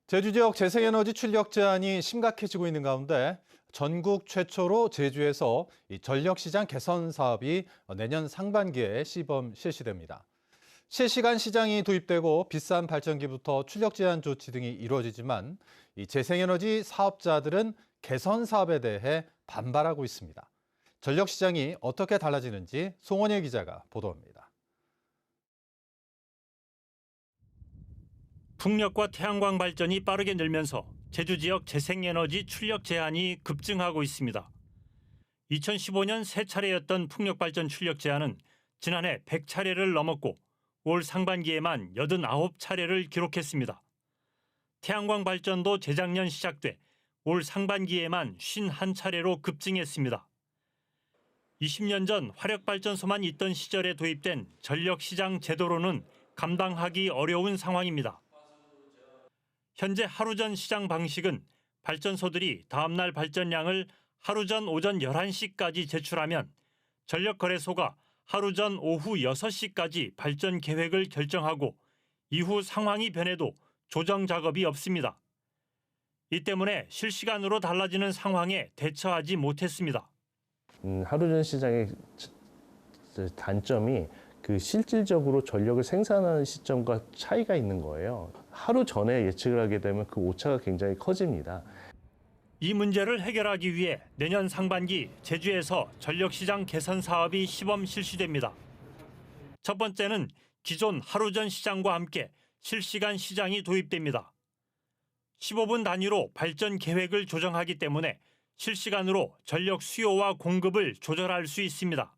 제주 지역 재생에너지 출력 제한이 심각해지고 있는 가운데 전국 최초로 제주에서 이 전력시장 개선 사업이 내년 상반기에 시범 실시됩니다. 실시간 시장이 도입되고 비싼 발전기부터 출력 제한 조치 등이 이루어지지만 이 재생에너지 사업자들은 개선 사업에 대해 반발하고 있습니다. 전력 시장이 어떻게 달라지는지 송원일 기자가 보도합니다. 풍력과 태양광 발전이 빠르게 늘면서 제주 지역 재생에너지 출력 제한이 급증하고 있습니다. 2015년 3차례였던 풍력 발전 출력 제한은 지난해 100차례를 넘었고 올 상반기에만 89차례를 기록했습니다. 태양광 발전도 재작년 시작돼 올 상반기에만 51차례로 급증했습니다. 20년 전 화력발전소만 있던 시절에 도입된 전력시장 제도로는 감당하기 어려운 상황입니다. 현재 하루 전 시장 방식은 발전소들이 다음날 발전량을 하루 전 오전 11시까지 제출하면 전력거래소가 하루 전 오후 6시까지 발전 계획을 결정하고 이후 상황이 변해도 조정 작업이 없습니다. 이 때문에 실시간으로 달라지는 상황에 대처하지 못했습니다. 하루 전 시장의 단점이 실질적으로 전력을 생산하는 시점과 차이가 있는 거예요. 하루 전에 예측을 하게 되면 그 오차가 굉장히 커집니다. 이 문제를 해결하기 위해 내년 상반기 제주에서 전력시장 개선 사업이 시범 실시됩니다. 첫 번째는 기존 하루 전 시장과 함께 실시간 시장이 도입됩니다. 15분 단위로 발전 계획을 조정하기 때문에 실시간으로 전력 수요와 공급을 조절할 수 있습니다.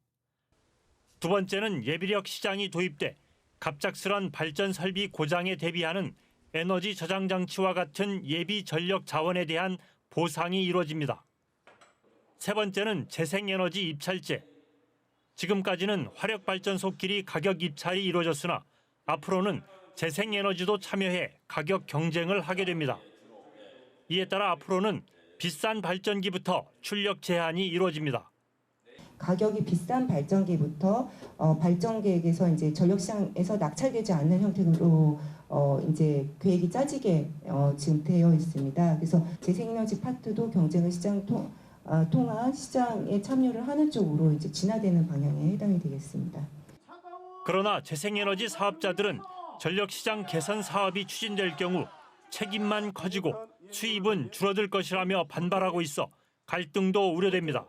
두 번째는 예비력 시장이 도입돼 갑작스런 발전 설비 고장에 대비하는 에너지 저장 장치와 같은 예비 전력 자원에 대한 보상이 이루어집니다. 세 번째는 재생에너지 입찰제. 지금까지는 화력발전소끼리 가격 입찰이 이루어졌으나 앞으로는 재생에너지도 참여해 가격 경쟁을 하게 됩니다. 이에 따라 앞으로는 비싼 발전기부터 출력 제한이 이루어집니다. 가격이 비싼 발전기부터 발전 계획에서 이제 전력시장에서 낙찰되지 않는 형태로 이제 계획이 짜지게 지금 되어 있습니다. 그래서 재생에너지 파트도 경쟁의 시장 통한 시장에 참여를 하는 쪽으로 이제 진화되는 방향에 해당이 되겠습니다. 그러나 재생에너지 사업자들은 전력시장 개선 사업이 추진될 경우 책임만 커지고 수입은 줄어들 것이라며 반발하고 있어 갈등도 우려됩니다.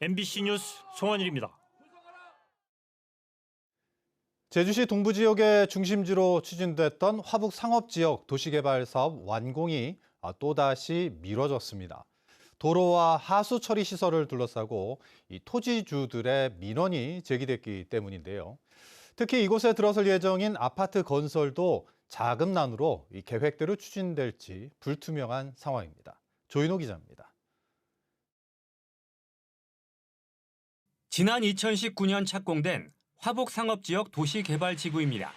MBC 뉴스 송원일입니다. 제주시 동부 지역의 중심지로 추진됐던 화북 상업지역 도시개발 사업 완공이 또다시 미뤄졌습니다. 도로와 하수 처리 시설을 둘러싸고 이 토지주들의 민원이 제기됐기 때문인데요. 특히 이곳에 들어설 예정인 아파트 건설도 자금난으로 이 계획대로 추진될지 불투명한 상황입니다. 조인호 기자입니다. 지난 2019년 착공된 화북상업지역 도시개발지구입니다.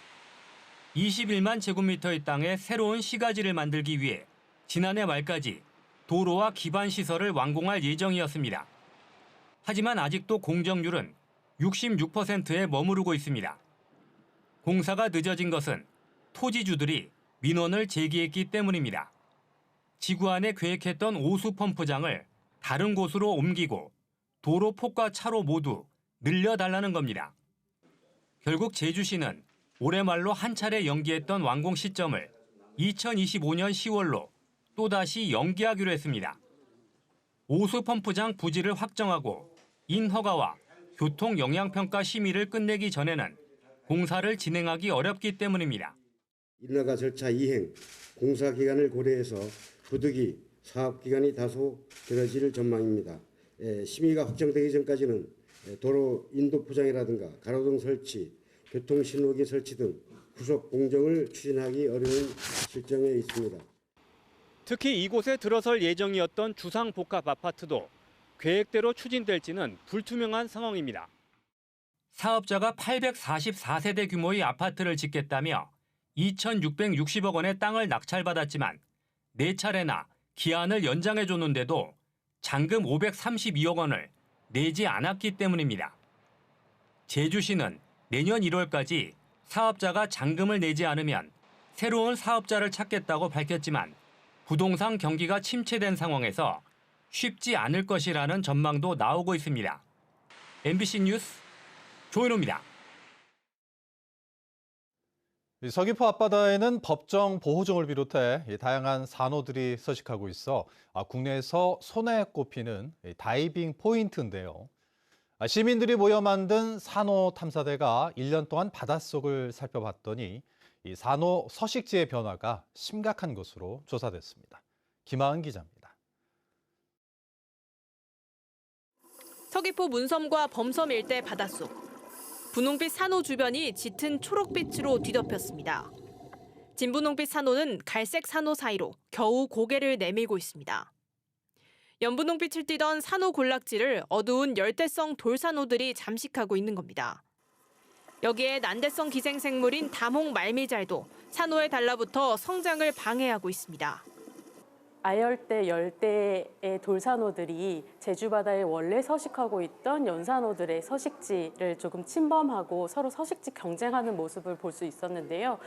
21만 제곱미터의 땅에 새로운 시가지를 만들기 위해 지난해 말까지 도로와 기반시설을 완공할 예정이었습니다. 하지만 아직도 공정률은 66%에 머무르고 있습니다. 공사가 늦어진 것은 토지주들이 민원을 제기했기 때문입니다. 지구 안에 계획했던 오수펌프장을 다른 곳으로 옮기고 도로 폭과 차로 모두 늘려달라는 겁니다. 결국 제주시는 올해 말로 한 차례 연기했던 완공 시점을 2025년 10월로 또다시 연기하기로 했습니다. 오수펌프장 부지를 확정하고 인허가와 교통영향평가 심의를 끝내기 전에는 공사를 진행하기 어렵기 때문입니다. 인허가 절차 이행, 공사 기간을 고려해서 부득이 사업 기간이 다소 길어질 전망입니다. 심의가 확정되기 전까지는 도로 인도 포장이라든가 가로등 설치, 교통신호기 설치 등 후속 공정을 추진하기 어려운 실정에 있습니다. 특히 이곳에 들어설 예정이었던 주상복합 아파트도 계획대로 추진될지는 불투명한 상황입니다. 사업자가 844세대 규모의 아파트를 짓겠다며 2,660억 원의 땅을 낙찰받았지만 4차례나 기한을 연장해줬는데도 잔금 532억 원을 내지 않았기 때문입니다. 제주시는 내년 1월까지 사업자가 잔금을 내지 않으면 새로운 사업자를 찾겠다고 밝혔지만 부동산 경기가 침체된 상황에서 쉽지 않을 것이라는 전망도 나오고 있습니다. MBC 뉴스 조인호입니다. 서귀포 앞바다에는 법정 보호종을 비롯해 다양한 산호들이 서식하고 있어 국내에서 손에 꼽히는 다이빙 포인트인데요. 시민들이 모여 만든 산호 탐사대가 1년 동안 바닷속을 살펴봤더니 이 산호 서식지의 변화가 심각한 것으로 조사됐습니다. 김하은 기자입니다. 서귀포 문섬과 범섬 일대 바닷속. 분홍빛 산호 주변이 짙은 초록빛으로 뒤덮였습니다. 진분홍빛 산호는 갈색 산호 사이로 겨우 고개를 내밀고 있습니다. 연분홍빛을 띠던 산호 군락지를 어두운 열대성 돌산호들이 잠식하고 있는 겁니다. 여기에 난대성 기생생물인 다몽 말미잘도 산호에 달라붙어 성장을 방해하고 있습니다. 아열대, 열대의 돌산호들이 제주 바다에 원래 서식하고 있던 연산호들의 서식지를 조금 침범하고 서로 서식지 경쟁하는 모습을 볼 수 있었는데요.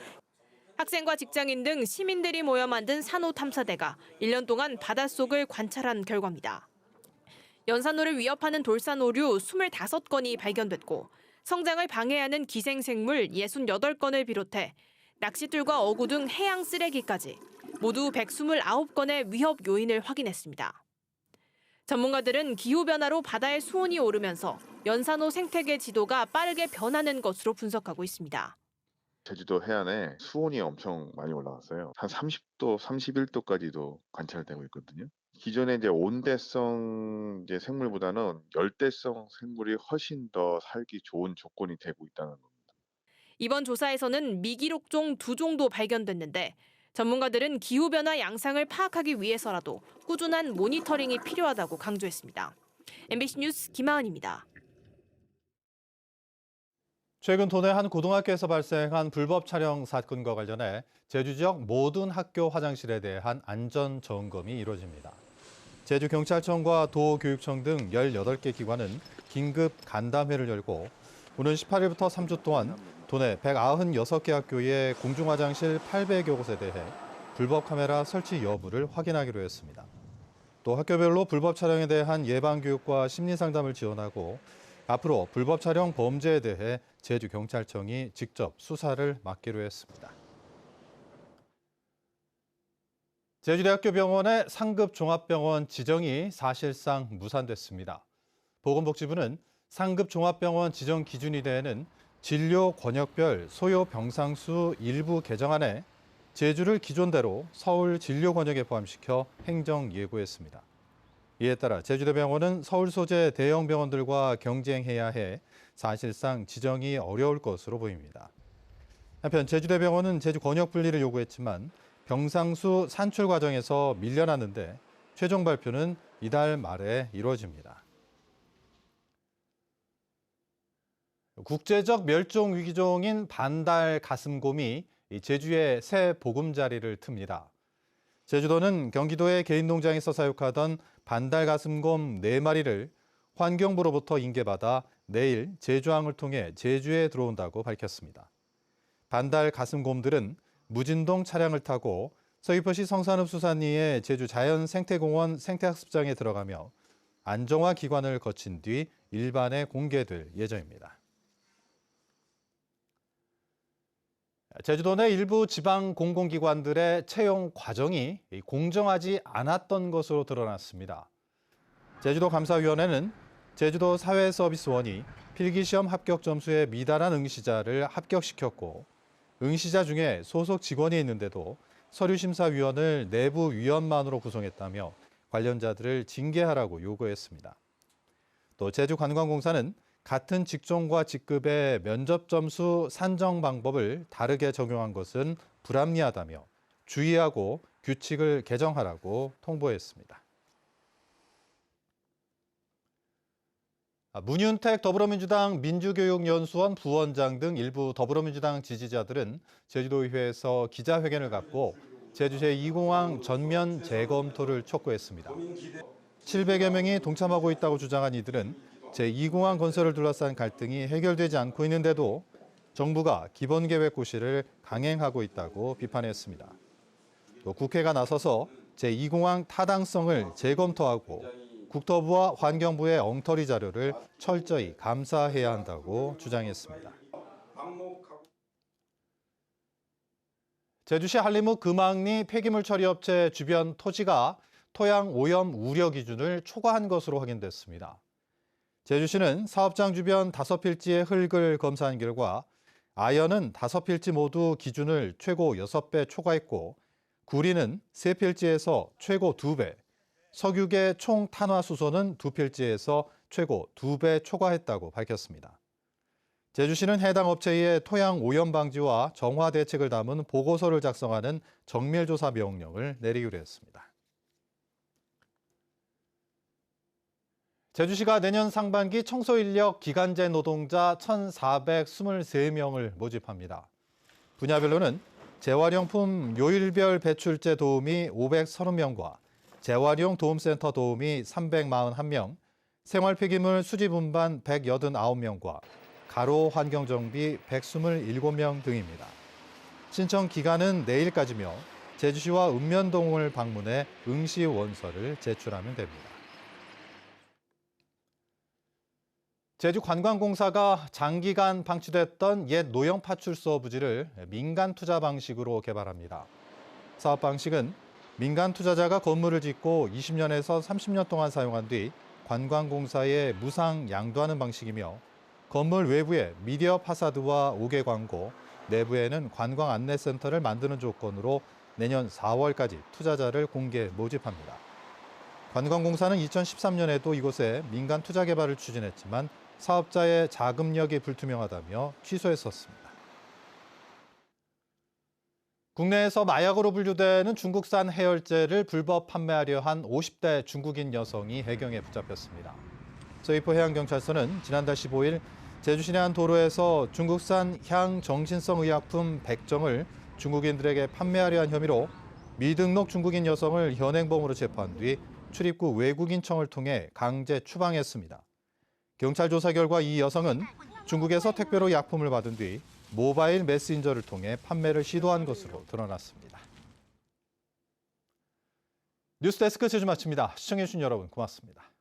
학생과 직장인 등 시민들이 모여 만든 산호 탐사대가 1년 동안 바닷속을 관찰한 결과입니다. 연산호를 위협하는 돌산호류 25건이 발견됐고 성장을 방해하는 기생생물 68건을 비롯해 낚싯줄과 어구 등 해양 쓰레기까지 모두 129건의 위협 요인을 확인했습니다. 전문가들은 기후변화로 바다의 수온이 오르면서 연산호 생태계 지도가 빠르게 변하는 것으로 분석하고 있습니다. 제주도 해안에 수온이 엄청 많이 올라갔어요. 한 30도, 31도까지도 관찰되고 있거든요. 기존의 온대성 생물보다는 열대성 생물이 훨씬 더 살기 좋은 조건이 되고 있다는 겁니다. 이번 조사에서는 미기록종 2종도 발견됐는데 전문가들은 기후변화 양상을 파악하기 위해서라도 꾸준한 모니터링이 필요하다고 강조했습니다. MBC 뉴스 김하은입니다. 최근 도내 한 고등학교에서 발생한 불법 촬영 사건과 관련해 제주 지역 모든 학교 화장실에 대한 안전 점검이 이루어집니다. 제주경찰청과 도교육청 등 18개 기관은 긴급 간담회를 열고 오는 18일부터 3주 동안 도내 196개 학교의 공중화장실 800여 곳에 대해 불법 카메라 설치 여부를 확인하기로 했습니다. 또 학교별로 불법 촬영에 대한 예방교육과 심리상담을 지원하고 앞으로 불법 촬영 범죄에 대해 제주경찰청이 직접 수사를 맡기로 했습니다. 제주대학교 병원의 상급 종합병원 지정이 사실상 무산됐습니다. 보건복지부는 상급 종합병원 지정 기준이 되는 진료 권역별 소요 병상수 일부 개정안에 제주를 기존대로 서울 진료 권역에 포함시켜 행정 예고했습니다. 이에 따라 제주대병원은 서울 소재 대형 병원들과 경쟁해야 해 사실상 지정이 어려울 것으로 보입니다. 한편 제주대병원은 제주 권역 분리를 요구했지만 병상수 산출 과정에서 밀려났는데 최종 발표는 이달 말에 이루어집니다. 국제적 멸종 위기종인 반달 가슴곰이 제주의 새 보금자리를 틉니다. 제주도는 경기도의 개인 농장에서 사육하던 반달 가슴곰 4마리를 환경부로부터 인계받아 내일 제주항을 통해 제주에 들어온다고 밝혔습니다. 반달 가슴곰들은 무진동 차량을 타고 서귀포시 성산읍 수산리의 제주 자연생태공원 생태학습장에 들어가며 안정화 기관을 거친 뒤 일반에 공개될 예정입니다. 제주도 내 일부 지방 공공기관들의 채용 과정이 공정하지 않았던 것으로 드러났습니다. 제주도 감사위원회는 제주도 사회서비스원이 필기시험 합격 점수에 미달한 응시자를 합격시켰고 응시자 중에 소속 직원이 있는데도 서류심사위원을 내부 위원만으로 구성했다며 관련자들을 징계하라고 요구했습니다. 또 제주관광공사는 같은 직종과 직급의 면접 점수 산정 방법을 다르게 적용한 것은 불합리하다며 주의하고 규칙을 개정하라고 통보했습니다. 문윤택 더불어민주당 민주교육연수원 부원장 등 일부 더불어민주당 지지자들은 제주도의회에서 기자회견을 갖고 제주 제2공항 전면 재검토를 촉구했습니다. 700여 명이 동참하고 있다고 주장한 이들은 제2공항 건설을 둘러싼 갈등이 해결되지 않고 있는데도 정부가 기본계획 고시를 강행하고 있다고 비판했습니다. 또 국회가 나서서 제2공항 타당성을 재검토하고 국토부와 환경부의 엉터리 자료를 철저히 감사해야 한다고 주장했습니다. 제주시 한림읍 금왕리 폐기물 처리 업체 주변 토지가 토양 오염 우려 기준을 초과한 것으로 확인됐습니다. 제주시는 사업장 주변 5필지의 흙을 검사한 결과 아연은 5필지 모두 기준을 최고 6배 초과했고 구리는 3필지에서 최고 2배, 석유계 총 탄화수소는 2필지에서 최고 2배 초과했다고 밝혔습니다. 제주시는 해당 업체에 토양 오염 방지와 정화 대책을 담은 보고서를 작성하는 정밀조사 명령을 내리기로 했습니다. 제주시가 내년 상반기 청소 인력 기간제 노동자 1,423명을 모집합니다. 분야별로는 재활용품 요일별 배출제 도우미 530명과 재활용 도움센터 도우미 341명, 생활폐기물 수집 운반 189명과 가로 환경정비 127명 등입니다. 신청 기간은 내일까지며 제주시와 읍면동을 방문해 응시 원서를 제출하면 됩니다. 제주관광공사가 장기간 방치됐던 옛 노형 파출소 부지를 민간 투자 방식으로 개발합니다. 사업 방식은 민간 투자자가 건물을 짓고 20년에서 30년 동안 사용한 뒤 관광공사에 무상 양도하는 방식이며 건물 외부에 미디어 파사드와 5개 광고, 내부에는 관광 안내센터를 만드는 조건으로 내년 4월까지 투자자를 공개 모집합니다. 관광공사는 2013년에도 이곳에 민간 투자 개발을 추진했지만 사업자의 자금력이 불투명하다며 취소했었습니다. 국내에서 마약으로 분류되는 중국산 해열제를 불법 판매하려 한 50대 중국인 여성이 해경에 붙잡혔습니다. 서귀포 해양경찰서는 지난달 15일 제주 시내 한 도로에서 중국산 향정신성 의약품 100정을 중국인들에게 판매하려 한 혐의로 미등록 중국인 여성을 현행범으로 체포한 뒤 출입구 외국인청을 통해 강제 추방했습니다. 경찰 조사 결과 이 여성은 중국에서 택배로 약품을 받은 뒤 모바일 메신저를 통해 판매를 시도한 것으로 드러났습니다. 뉴스데스크 제주 마칩니다. 시청해주신 여러분 고맙습니다.